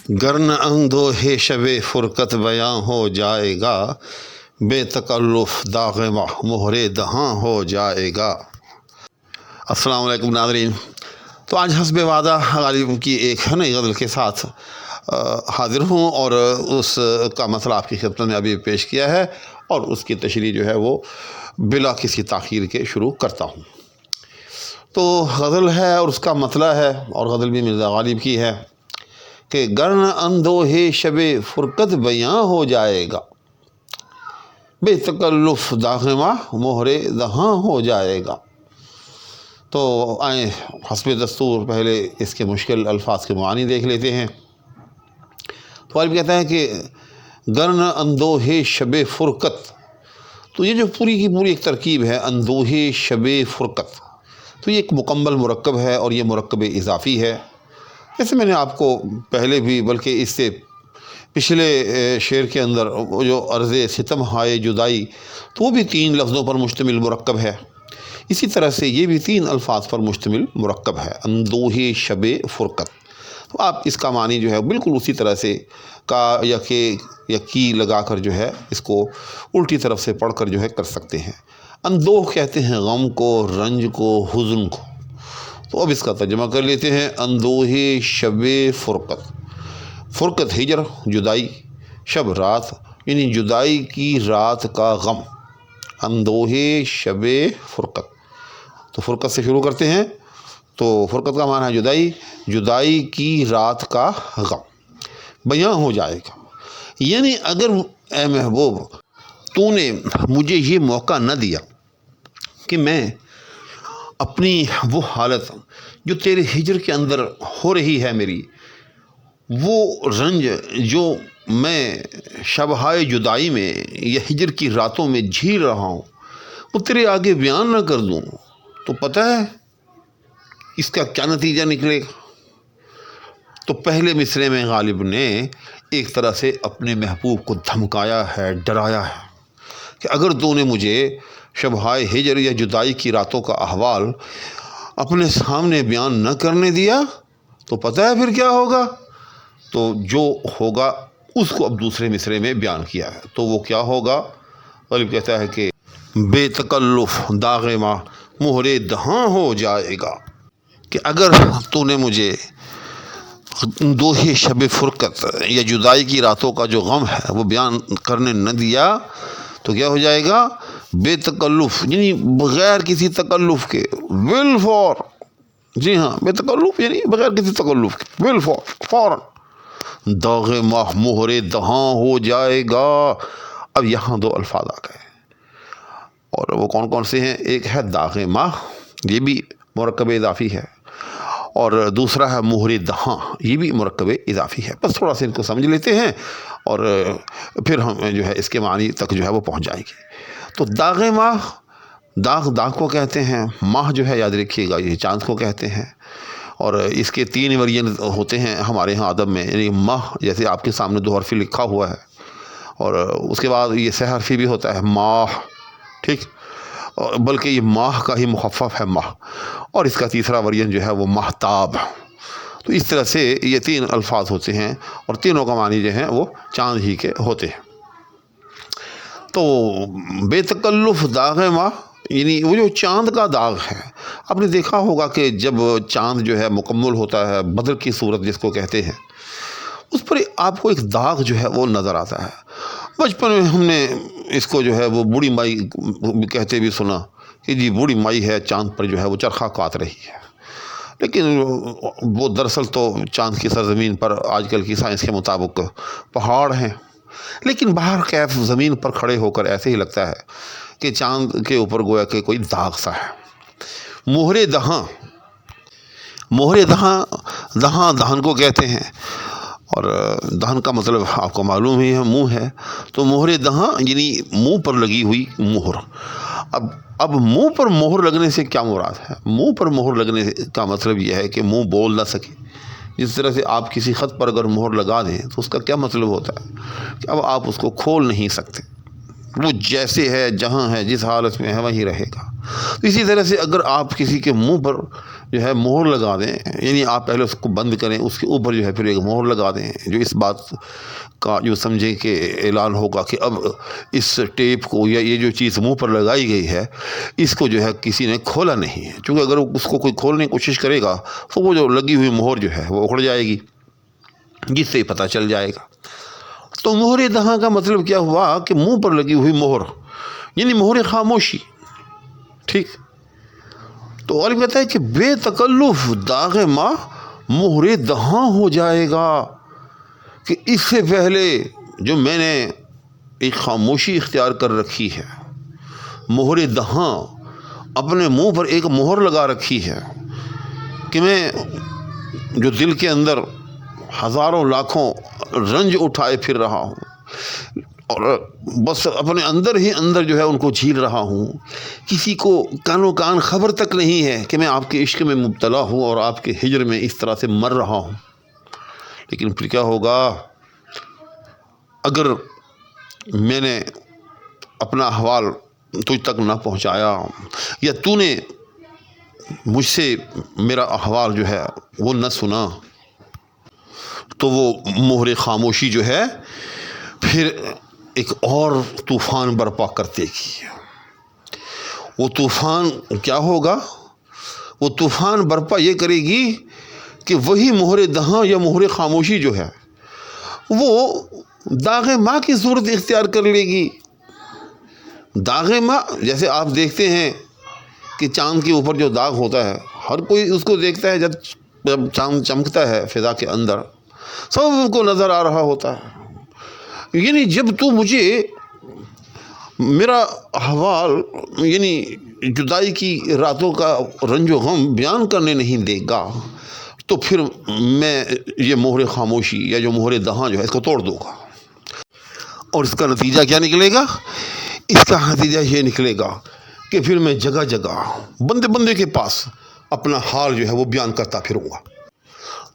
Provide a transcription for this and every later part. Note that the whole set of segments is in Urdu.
گرن اندو ہے شب فرقت بیاں ہو جائے گا، بے تکلف داغ مہر دہاں ہو جائے گا۔ السلام علیکم ناظرین، تو آج حسب وعدہ غالب کی ایک نئی غزل کے ساتھ حاضر ہوں، اور اس کا مسئلہ آپ کی خدمت میں ابھی پیش کیا ہے، اور اس کی تشریح جو ہے وہ بلا کسی تاخیر کے شروع کرتا ہوں۔ تو غزل ہے اور اس کا مسئلہ ہے، اور غزل بھی مرزا غالب کی ہے کہ گرن اندوہے شب فرقت بیاں ہو جائے گا، بے تکلف داغ مہر دہاں ہو جائے گا۔ تو آئیں حسب دستور پہلے اس کے مشکل الفاظ کے معانی دیکھ لیتے ہیں۔ تو غالب کہتا ہے کہ گرن اندوہے شب فرقت، تو یہ جو پوری کی پوری ایک ترکیب ہے اندوہے شب فرقت، تو یہ ایک مکمل مرکب ہے، اور یہ مرکب اضافی ہے۔ جیسے میں نے آپ کو پہلے بھی، بلکہ اس سے پچھلے شعر کے اندر وہ جو عرض ستم ہائے جدائی، تو وہ بھی 3 لفظوں پر مشتمل مرکب ہے۔ اسی طرح سے یہ بھی 3 الفاظ پر مشتمل مرکب ہے، اندوہے شب فرقت۔ تو آپ اس کا معنی جو ہے بالکل اسی طرح سے کا یا کہ یا کی لگا کر جو ہے اس کو الٹی طرف سے پڑھ کر جو ہے کر سکتے ہیں۔ اندوہ کہتے ہیں غم کو، رنج کو، حزن کو۔ تو اب اس کا ترجمہ کر لیتے ہیں، اندوہے شب فرقت۔ فرقت ہجر، جدائی، شب رات، یعنی جدائی کی رات کا غم، اندوہے شب فرقت۔ تو فرقت سے شروع کرتے ہیں۔ تو فرقت کا معنی ہے جدائی، جدائی کی رات کا غم بیاں ہو جائے گا۔ یعنی اگر اے محبوب تو نے مجھے یہ موقع نہ دیا کہ میں اپنی وہ حالت جو تیرے ہجر کے اندر ہو رہی ہے، میری وہ رنج جو میں شبہائے جدائی میں یا ہجر کی راتوں میں جھیل رہا ہوں، وہ تیرے آگے بیان نہ کر دوں، تو پتہ ہے اس کا کیا نتیجہ نکلے گا۔ تو پہلے مصرعے میں غالب نے ایک طرح سے اپنے محبوب کو دھمکایا ہے، ڈرایا ہے کہ اگر تو نے مجھے شبہائے ہجر یا جدائی کی راتوں کا احوال اپنے سامنے بیان نہ کرنے دیا، تو پتہ ہے پھر کیا ہوگا۔ تو جو ہوگا اس کو اب دوسرے مصرعے میں بیان کیا ہے۔ تو وہ کیا ہوگا؟ غالب کہتا ہے کہ بے تکلف داغ مہر دہاں ہو جائے گا، کہ اگر تو نے مجھے دوہے شب فرقت یا جدائی کی راتوں کا جو غم ہے وہ بیان کرنے نہ دیا، تو کیا ہو جائے گا؟ بے تکلف، یعنی بغیر کسی تکلف کے، بالفور، جی ہاں، بے تکلف یعنی بغیر کسی تکلف کے، بالفور، فوراً داغ مہر دہاں ہو جائے گا۔ اب یہاں 2 الفاظ آ گئے، اور وہ کون کون سے ہیں؟ ایک ہے داغ ماہ، یہ بھی مرکب اضافی ہے، اور دوسرا ہے مہر دہاں، یہ بھی مرکب اضافی ہے۔ بس تھوڑا سا ان کو سمجھ لیتے ہیں، اور پھر ہم جو ہے اس کے معنی تک جو ہے وہ پہنچ جائیں گے۔ تو داغ ماہ، داغ کو کہتے ہیں، ماہ جو ہے یاد رکھیے گا یہ چاند کو کہتے ہیں، اور اس کے 3 ورژن ہوتے ہیں ہمارے ہاں ادب میں۔ یعنی ماہ جیسے آپ کے سامنے 2 حرفی لکھا ہوا ہے، اور اس کے بعد یہ 6 حرفی بھی ہوتا ہے ماہ، ٹھیک، بلکہ یہ ماہ کا ہی مخفف ہے ماہ، اور اس کا تیسرا ورژن جو ہے وہ ماہتاب۔ تو اس طرح سے یہ 3 الفاظ ہوتے ہیں، اور تینوں کا معنی جو ہیں وہ چاند ہی کے ہوتے ہیں۔ تو بے تکلف داغ ماہ، یعنی وہ جو چاند کا داغ ہے، آپ نے دیکھا ہوگا کہ جب چاند جو ہے مکمل ہوتا ہے، بدر کی صورت جس کو کہتے ہیں، اس پر آپ کو ایک داغ جو ہے وہ نظر آتا ہے۔ بچپن میں ہم نے اس کو جو ہے وہ بوڑھی مائی کہتے بھی سنا کہ جی بوڑھی مائی ہے چاند پر جو ہے وہ چرخہ کاٹ رہی ہے، لیکن وہ دراصل تو چاند کی سرزمین پر آج کل کی سائنس کے مطابق پہاڑ ہیں، لیکن باہر کیف زمین پر کھڑے ہو کر ایسے ہی لگتا ہے کہ چاند کے اوپر گویا کہ کوئی داغ سا ہے۔ مہر دہاں، مہر دہاں، دہاں دہن کو کہتے ہیں، اور دہن کا مطلب آپ کو معلوم ہی ہے، منہ ہے۔ تو مہر دہاں یعنی منہ پر لگی ہوئی مہر۔ اب منہ پر مہر لگنے سے کیا مراد ہے؟ منہ پر مہر لگنے کا مطلب یہ ہے کہ منہ بول نہ سکے۔ جس طرح سے آپ کسی خط پر اگر مہر لگا دیں تو اس کا کیا مطلب ہوتا ہے کہ اب آپ اس کو کھول نہیں سکتے، وہ جیسے ہے، جہاں ہے، جس حالت میں ہے وہیں رہے گا۔ اسی طرح سے اگر آپ کسی کے منہ پر جو ہے مہر لگا دیں، یعنی آپ پہلے اس کو بند کریں، اس کے اوپر جو ہے پھر ایک مہر لگا دیں جو اس بات کا جو سمجھیں کہ اعلان ہوگا کہ اب اس ٹیپ کو یا یہ جو چیز منہ پر لگائی گئی ہے اس کو جو ہے کسی نے کھولا نہیں ہے، چونکہ اگر اس کو کوئی کھولنے کی کوشش کرے گا تو وہ جو لگی ہوئی مہر جو ہے وہ اکھڑ جائے گی، جس سے پتہ چل جائے گا۔ تو مہر دہاں کا مطلب کیا ہوا کہ منہ پر لگی ہوئی مہر، یعنی مہر خاموشی، ٹھیک۔ تو غالب کہتا ہے کہ بے تکلف داغ ماں مہر دہاں ہو جائے گا، کہ اس سے پہلے جو میں نے ایک خاموشی اختیار کر رکھی ہے، مہر دہاں، اپنے منہ پر ایک مہر لگا رکھی ہے کہ میں جو دل کے اندر ہزاروں لاکھوں رنج اٹھائے پھر رہا ہوں اور بس اپنے اندر ہی اندر جو ہے ان کو جھیل رہا ہوں، کسی کو کانوں کان خبر تک نہیں ہے کہ میں آپ کے عشق میں مبتلا ہوں اور آپ کے ہجر میں اس طرح سے مر رہا ہوں۔ لیکن پھر کیا ہوگا اگر میں نے اپنا احوال تجھ تک نہ پہنچایا یا تو نے مجھ سے میرا احوال جو ہے وہ نہ سنا، تو وہ مہر خاموشی جو ہے پھر ایک اور طوفان برپا کر دے گی۔ وہ طوفان کیا ہوگا؟ وہ طوفان برپا یہ کرے گی کہ وہی مہر دہاں یا مہر خاموشی جو ہے وہ داغ ماں کی صورت اختیار کر لے گی۔ داغ ماں جیسے آپ دیکھتے ہیں کہ چاند کے اوپر جو داغ ہوتا ہے ہر کوئی اس کو دیکھتا ہے، جب چاند چمکتا ہے فضا کے اندر سب کو نظر آ رہا ہوتا ہے، یعنی جب تو مجھے میرا احوال یعنی جدائی کی راتوں کا رنج و غم بیان کرنے نہیں دے گا تو پھر میں یہ مہر خاموشی یا جو مہر دہاں جو ہے اس کو توڑ دوں گا۔ اور اس کا نتیجہ کیا نکلے گا؟ اس کا نتیجہ یہ نکلے گا کہ پھر میں جگہ جگہ بندے بندے کے پاس اپنا حال جو ہے وہ بیان کرتا پھروں گا۔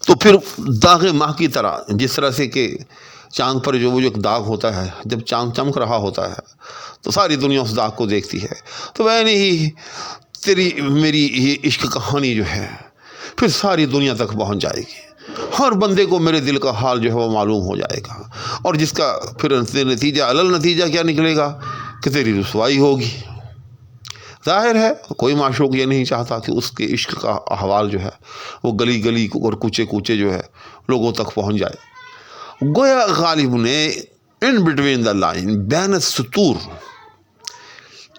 تو پھر داغ ماہ کی طرح، جس طرح سے کہ چاند پر جو وہ جو ایک داغ ہوتا ہے، جب چاند چمک رہا ہوتا ہے تو ساری دنیا اس داغ کو دیکھتی ہے، تو ویسے ہی تیری میری یہ عشق کہانی جو ہے پھر ساری دنیا تک پہنچ جائے گی، ہر بندے کو میرے دل کا حال جو ہے وہ معلوم ہو جائے گا، اور جس کا پھر نتیجہ نتیجہ کیا نکلے گا کہ تیری رسوائی ہوگی۔ ظاہر ہے کوئی معشوق یہ نہیں چاہتا کہ اس کے عشق کا احوال جو ہے وہ گلی گلی اور کوچے کوچے جو ہے لوگوں تک پہنچ جائے۔ گویا غالب نے ان بٹوین دا لائن، بین السطور،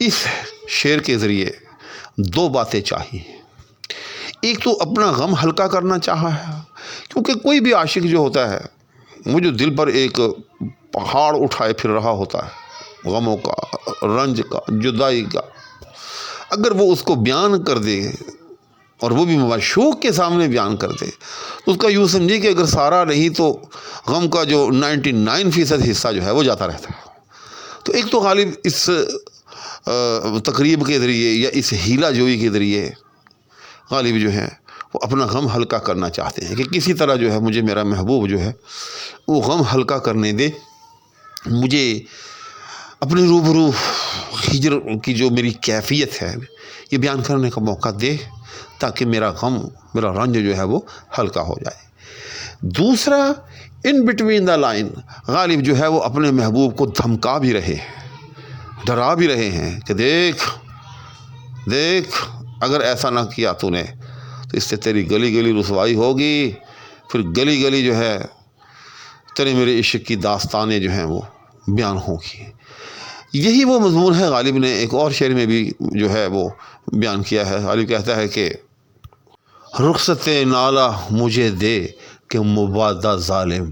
اس شعر کے ذریعے دو باتیں چاہی۔ ایک تو اپنا غم ہلکا کرنا چاہا ہے، کیونکہ کوئی بھی عاشق جو ہوتا ہے وہ جو دل پر ایک پہاڑ اٹھائے پھر رہا ہوتا ہے غموں کا، رنج کا، جدائی کا، اگر وہ اس کو بیان کر دے اور وہ بھی معشوق کے سامنے بیان کر دے تو اس کا یوں سمجھے کہ اگر سارا نہیں تو غم کا جو 99% حصہ جو ہے وہ جاتا رہتا ہے۔ تو ایک تو غالب اس تقریب کے ذریعے یا اس ہیلا جوئی کے ذریعے غالب جو ہے وہ اپنا غم ہلکا کرنا چاہتے ہیں کہ کسی طرح جو ہے مجھے میرا محبوب جو ہے وہ غم ہلکا کرنے دے، مجھے اپنے روبرو ہجر کی جو میری کیفیت ہے یہ بیان کرنے کا موقع دے تاکہ میرا غم، میرا رنج جو ہے وہ ہلکا ہو جائے۔ دوسرا، ان بٹوین دا لائن، غالب جو ہے وہ اپنے محبوب کو دھمکا بھی رہے ہیں، ڈرا بھی رہے ہیں کہ دیکھ اگر ایسا نہ کیا تو نے تو اس سے تیری گلی گلی رسوائی ہوگی، پھر گلی گلی جو ہے تیرے میرے عشق کی داستانیں جو ہیں وہ بیان ہوگی۔ یہی وہ مضمون ہے غالب نے ایک اور شعر میں بھی جو ہے وہ بیان کیا ہے۔ غالب کہتا ہے کہ رخصت نالہ مجھے دے کہ مبادہ ظالم،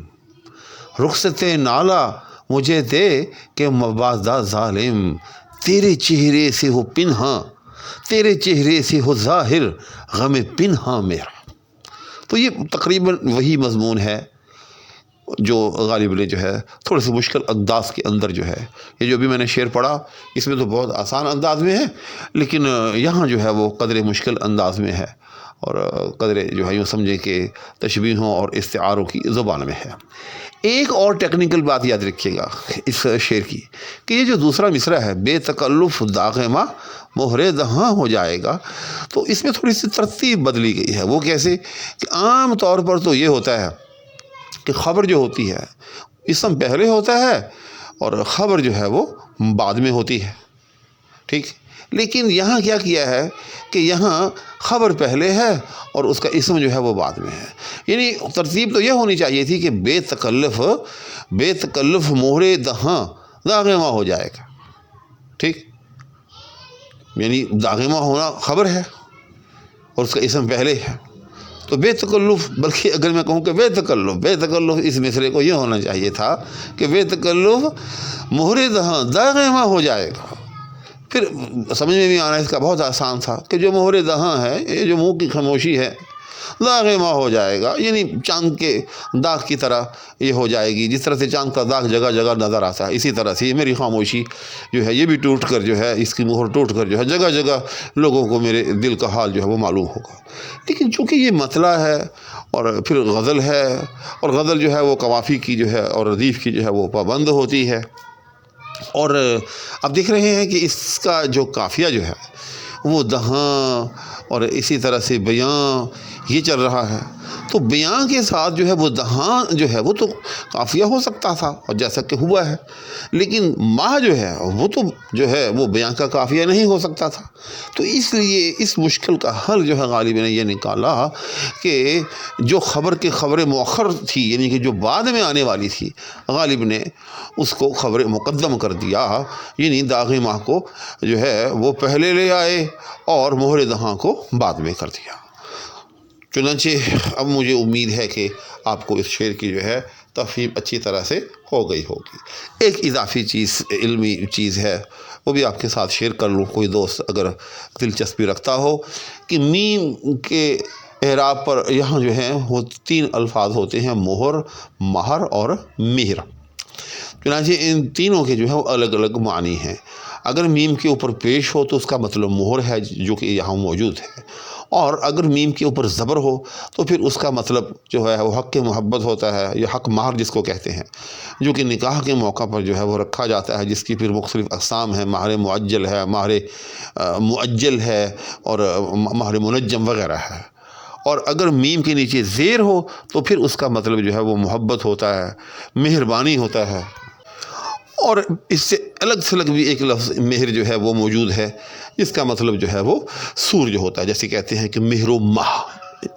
رخصت نالہ مجھے دے کہ مبادہ ظالم، تیرے چہرے سے ہو پنہاں، تیرے چہرے سے ہو ظاہر، غم پنہاں میرا۔ تو یہ تقریباً وہی مضمون ہے جو غالب نے جو ہے تھوڑے سے مشکل انداز کے اندر جو ہے، یہ جو بھی میں نے شعر پڑھا اس میں تو بہت آسان انداز میں ہے، لیکن یہاں جو ہے وہ قدر مشکل انداز میں ہے اور قدر جو ہے یوں سمجھے کہ تشبیہوں اور استعاروں کی زبان میں ہے۔ ایک اور ٹیکنیکل بات یاد رکھیے گا اس شعر کی کہ یہ جو دوسرا مصرع ہے بے تکلف داغ ماں مہر دہاں ہو جائے گا، تو اس میں تھوڑی سی ترتیب بدلی گئی ہے۔ وہ کیسے کہ عام طور پر تو یہ ہوتا ہے کہ خبر جو ہوتی ہے اسم پہلے ہوتا ہے اور خبر جو ہے وہ بعد میں ہوتی ہے، ٹھیک۔ لیکن یہاں کیا کیا ہے کہ یہاں خبر پہلے ہے اور اس کا اسم جو ہے وہ بعد میں ہے۔ یعنی ترتیب تو یہ ہونی چاہیے تھی کہ بے تکلف مہر دہاں داغ ماں ہو جائے گا، ٹھیک۔ یعنی داغ ماں ہونا خبر ہے اور اس کا اسم پہلے ہے، تو بے تکلف، بلکہ اگر میں کہوں کہ بے تکلف اس مصرعے کو یہ ہونا چاہیے تھا کہ بے تکلف مہر دہاں داغ ماں ہو جائے گا۔ پھر سمجھ میں بھی آنا اس کا بہت آسان تھا کہ جو مہر دہاں ہے، یہ جو منہ کی خاموشی ہے، داغ ماں ہو جائے گا، یعنی چاند کے داغ کی طرح یہ ہو جائے گی۔ جس طرح سے چاند کا داغ جگہ جگہ نظر آتا ہے، اسی طرح سے میری خاموشی جو ہے یہ بھی ٹوٹ کر جو ہے، اس کی مہر ٹوٹ کر جو ہے جگہ جگہ لوگوں کو میرے دل کا حال جو ہے وہ معلوم ہوگا۔ لیکن چونکہ یہ مطلع ہے اور پھر غزل ہے، اور غزل جو ہے وہ قوافی کی جو ہے اور ردیف کی جو ہے وہ پابند ہوتی ہے، اور اب دیکھ رہے ہیں کہ اس کا جو قافیہ جو ہے وہ دہاں اور اسی طرح سے بیاں یہ چل رہا ہے، تو بیاں کے ساتھ جو ہے وہ دہاں جو ہے وہ تو قافیہ ہو سکتا تھا اور جیسا کہ ہوا ہے، لیکن ماہ جو ہے وہ تو جو ہے وہ بیاں کا قافیہ نہیں ہو سکتا تھا۔ تو اس لیے اس مشکل کا حل جو ہے غالب نے یہ نکالا کہ جو خبر مؤخر تھی، یعنی کہ جو بعد میں آنے والی تھی، غالب نے اس کو خبر مقدم کر دیا، یعنی داغ ماہ کو جو ہے وہ پہلے لے آئے اور مہر دہاں کو بعد میں کر دیا۔ چنانچہ اب مجھے امید ہے کہ آپ کو اس شعر کی جو ہے تفہیم اچھی طرح سے ہو گئی ہوگی۔ ایک اضافی چیز، علمی چیز ہے، وہ بھی آپ کے ساتھ شیئر کر لوں، کوئی دوست اگر دلچسپی رکھتا ہو، کہ میم کے اعراب پر یہاں جو ہیں وہ 3 الفاظ ہوتے ہیں، مہر، مہر اور مہر۔ چنانچہ ان تینوں کے جو ہے وہ الگ الگ معنی ہیں۔ اگر میم کے اوپر پیش ہو تو اس کا مطلب مہر ہے جو کہ یہاں موجود ہے، اور اگر میم کے اوپر زبر ہو تو پھر اس کا مطلب جو ہے وہ حق محبت ہوتا ہے، یا حق مہر جس کو کہتے ہیں، جو کہ نکاح کے موقع پر جو ہے وہ رکھا جاتا ہے، جس کی پھر مختلف اقسام ہیں، مہر معجل ہے، مہر مؤجل ہے اور مہر منجم وغیرہ ہے۔ اور اگر میم کے نیچے زیر ہو تو پھر اس کا مطلب جو ہے وہ محبت ہوتا ہے، مہربانی ہوتا ہے۔ اور اس سے الگ بھی ایک لفظ مہر جو ہے وہ موجود ہے، جس کا مطلب جو ہے وہ سور جو ہوتا ہے، جیسے کہتے ہیں کہ مہر و ماہ،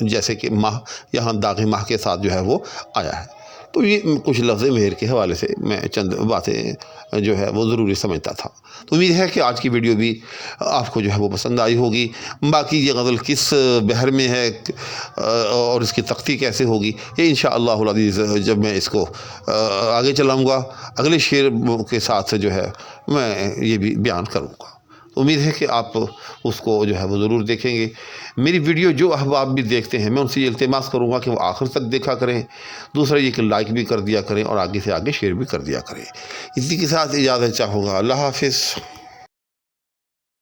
جیسے کہ ماہ یہاں داغ ماہ کے ساتھ جو ہے وہ آیا ہے۔ تو یہ کچھ لفظ مہر کے حوالے سے میں چند باتیں جو ہے وہ ضروری سمجھتا تھا۔ تو امید ہے کہ آج کی ویڈیو بھی آپ کو جو ہے وہ پسند آئی ہوگی۔ باقی یہ غزل کس بحر میں ہے اور اس کی تختی کیسے ہوگی، یہ انشاءاللہ العزیز جب میں اس کو آگے چلاؤں گا اگلے شعر کے ساتھ جو ہے میں یہ بھی بیان کروں گا۔ امید ہے کہ آپ اس کو جو ہے وہ ضرور دیکھیں گے۔ میری ویڈیو جو احباب بھی دیکھتے ہیں میں ان سے یہ التماس کروں گا کہ وہ آخر تک دیکھا کریں، دوسرا یہ کہ لائک بھی کر دیا کریں اور آگے سے آگے شیئر بھی کر دیا کریں۔ اسی کے ساتھ اجازت چاہوں گا۔ اللہ حافظ۔